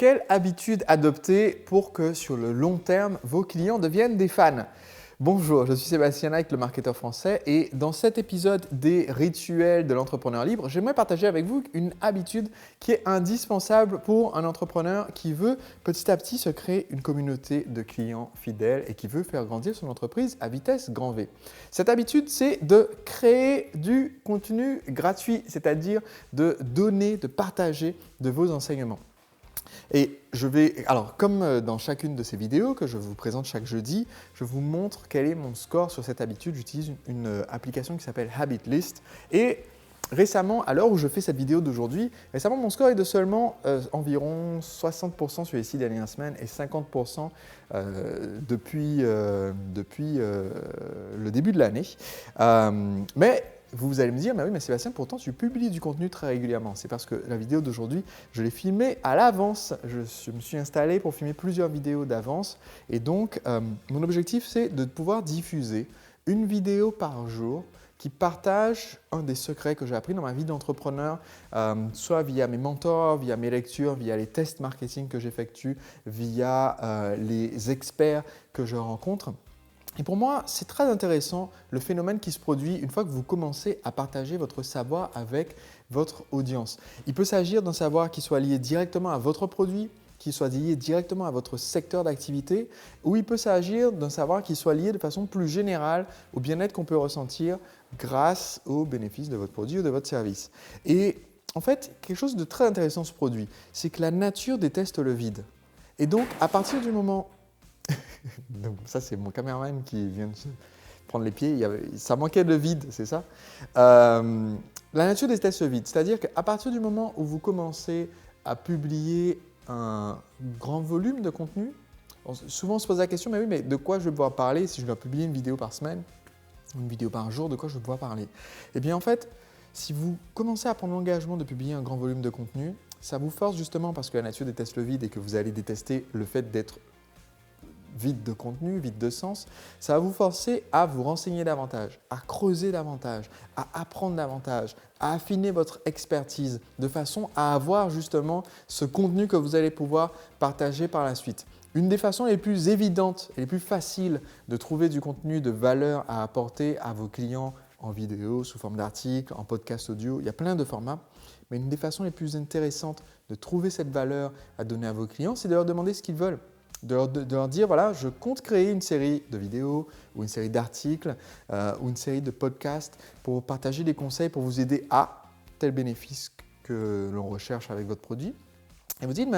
Quelle habitude adopter pour que sur le long terme, vos clients deviennent des fans? Bonjour, je suis Sébastien Like, le marketeur français, et dans cet épisode des rituels de l'entrepreneur libre, j'aimerais partager avec vous une habitude qui est indispensable pour un entrepreneur qui veut petit à petit se créer une communauté de clients fidèles et qui veut faire grandir son entreprise à vitesse grand V. Cette habitude, c'est de créer du contenu gratuit, c'est-à-dire de donner, de partager de vos enseignements. Et comme dans chacune de ces vidéos que je vous présente chaque jeudi, je vous montre quel est mon score sur cette habitude. J'utilise une application qui s'appelle Habit List. Et récemment, à l'heure où je fais cette vidéo d'aujourd'hui, mon score est de seulement environ 60% sur les 6 dernières semaines et 50% depuis le début de l'année. Mais vous allez me dire, mais oui, mais Sébastien, pourtant tu publies du contenu très régulièrement. C'est parce que la vidéo d'aujourd'hui, je l'ai filmée à l'avance. Je me suis installé pour filmer plusieurs vidéos d'avance. Et donc, mon objectif, c'est de pouvoir diffuser une vidéo par jour qui partage un des secrets que j'ai appris dans ma vie d'entrepreneur, soit via mes mentors, via mes lectures, via les tests marketing que j'effectue, via les experts que je rencontre. Et pour moi, c'est très intéressant le phénomène qui se produit une fois que vous commencez à partager votre savoir avec votre audience. Il peut s'agir d'un savoir qui soit lié directement à votre produit, qui soit lié directement à votre secteur d'activité, ou il peut s'agir d'un savoir qui soit lié de façon plus générale au bien-être qu'on peut ressentir grâce aux bénéfices de votre produit ou de votre service. Et en fait, quelque chose de très intéressant se produit, c'est que la nature déteste le vide. Et donc, à partir du moment… Donc, ça, c'est mon caméraman qui vient de se prendre les pieds. Ça manquait de vide, c'est ça. La nature déteste le vide. C'est-à-dire qu'à partir du moment où vous commencez à publier un grand volume de contenu, souvent on se pose la question, mais oui, mais de quoi je vais pouvoir parler si je dois publier une vidéo par semaine, une vidéo par jour, de quoi je vais pouvoir parler? Eh bien, en fait, si vous commencez à prendre l'engagement de publier un grand volume de contenu, ça vous force justement, parce que la nature déteste le vide et que vous allez détester le fait d'être vide de contenu, vide de sens, ça va vous forcer à vous renseigner davantage, à creuser davantage, à apprendre davantage, à affiner votre expertise de façon à avoir justement ce contenu que vous allez pouvoir partager par la suite. Une des façons les plus évidentes et les plus faciles de trouver du contenu de valeur à apporter à vos clients en vidéo, sous forme d'articles, en podcast audio, il y a plein de formats. Mais une des façons les plus intéressantes de trouver cette valeur à donner à vos clients, c'est de leur demander ce qu'ils veulent. De leur dire, voilà, je compte créer une série de vidéos ou une série d'articles ou une série de podcasts pour partager des conseils pour vous aider à tel bénéfice que l'on recherche avec votre produit. Et vous dites,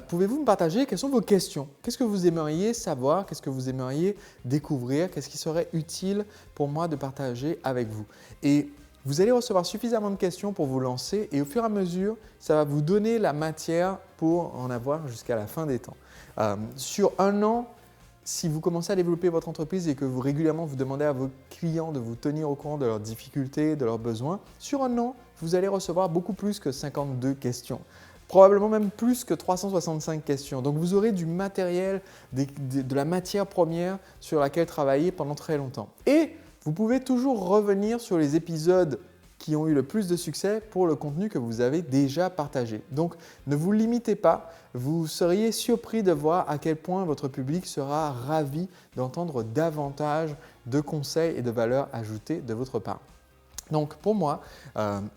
pouvez-vous me partager quelles sont vos questions? Qu'est-ce que vous aimeriez savoir? Qu'est-ce que vous aimeriez découvrir? Qu'est-ce qui serait utile pour moi de partager avec vous? Et vous allez recevoir suffisamment de questions pour vous lancer et au fur et à mesure, ça va vous donner la matière pour en avoir jusqu'à la fin des temps. Sur un an, si vous commencez à développer votre entreprise et que vous régulièrement vous demandez à vos clients de vous tenir au courant de leurs difficultés, de leurs besoins, sur un an, vous allez recevoir beaucoup plus que 52 questions. Probablement même plus que 365 questions. Donc, vous aurez du matériel, de la matière première sur laquelle travailler pendant très longtemps. Et vous pouvez toujours revenir sur les épisodes qui ont eu le plus de succès pour le contenu que vous avez déjà partagé. Donc, ne vous limitez pas. Vous seriez surpris de voir à quel point votre public sera ravi d'entendre davantage de conseils et de valeurs ajoutées de votre part. Donc pour moi,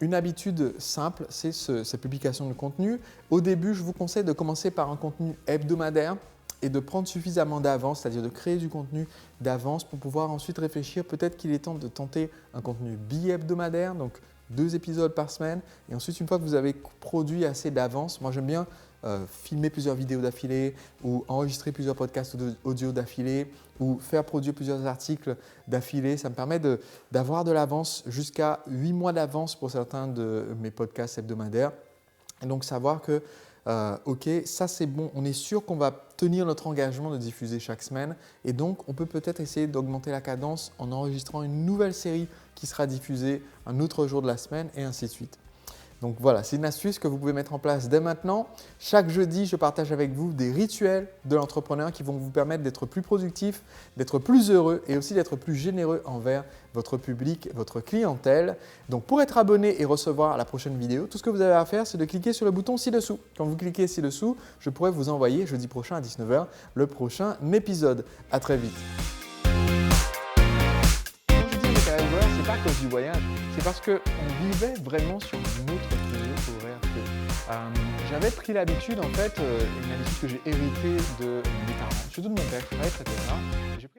une habitude simple, c'est cette publication de contenu. Au début, je vous conseille de commencer par un contenu hebdomadaire et de prendre suffisamment d'avance, c'est-à-dire de créer du contenu d'avance pour pouvoir ensuite réfléchir. Peut-être qu'il est temps de tenter un contenu bi-hebdomadaire, donc 2 épisodes par semaine. Et ensuite, une fois que vous avez produit assez d'avance, moi j'aime bien filmer plusieurs vidéos d'affilée ou enregistrer plusieurs podcasts audio d'affilée ou faire produire plusieurs articles d'affilée. Ça me permet d'avoir de l'avance jusqu'à 8 mois d'avance pour certains de mes podcasts hebdomadaires. Et donc savoir que ok, ça c'est bon, on est sûr qu'on va tenir notre engagement de diffuser chaque semaine et donc on peut peut-être essayer d'augmenter la cadence en enregistrant une nouvelle série qui sera diffusée un autre jour de la semaine et ainsi de suite. Donc voilà, c'est une astuce que vous pouvez mettre en place dès maintenant. Chaque jeudi, je partage avec vous des rituels de l'entrepreneur qui vont vous permettre d'être plus productif, d'être plus heureux et aussi d'être plus généreux envers votre public, votre clientèle. Donc pour être abonné et recevoir la prochaine vidéo, tout ce que vous avez à faire, c'est de cliquer sur le bouton ci-dessous. Quand vous cliquez ci-dessous, je pourrai vous envoyer jeudi prochain à 19 h le prochain épisode. À très vite. Quand je dis décalage horaire, c'est pas à cause du voyage, c'est parce qu'on vivait vraiment sur une autre fuseau horaire que j'avais pris l'habitude, en fait, une habitude que j'ai héritée de mes parents, surtout de mon père qui travaillait très tard.